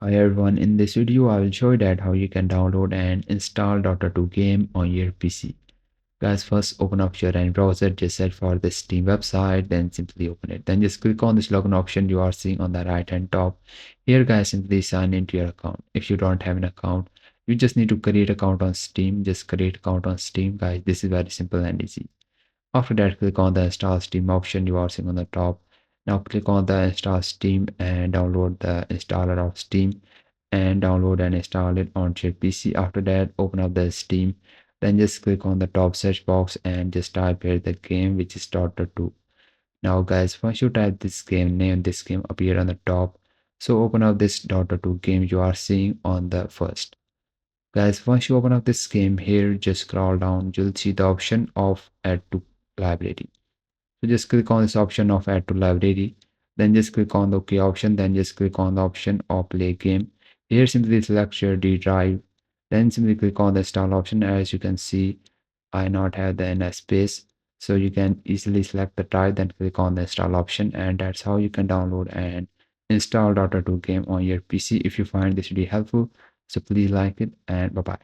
Hi everyone, in this video I will show you that how you can download and install Dota 2 game on your PC. Guys, first open up your any browser, just search for the Steam website, then simply open it. Then just click on this login option you are seeing on the right hand top. Here guys, simply sign into your account. If you don't have an account, you just need to create account on Steam. Just create account on Steam guys. This is very simple and easy. After that, click on the install Steam option you are seeing on the top. Now click on the install Steam and download the installer of Steam and download and install it on your PC. After that, open up the Steam. Then just click on the top search box and just type here the game which is Dota 2. Now guys, once you type this game name, this game appear on the top. So open up this Dota 2 game you are seeing on the first. Guys, once you open up this game here, just scroll down, you'll see the option of add to library. So just click on this option of add to library, then just click on the OK option, then just click on the option of play game. Here simply select your D drive, then simply click on the install option. As you can see, I not have the NS space, so you can easily select the drive, then click on the install option, and that's how you can download and install Dota 2 game on your PC. If you find this video helpful, so please like it and bye bye.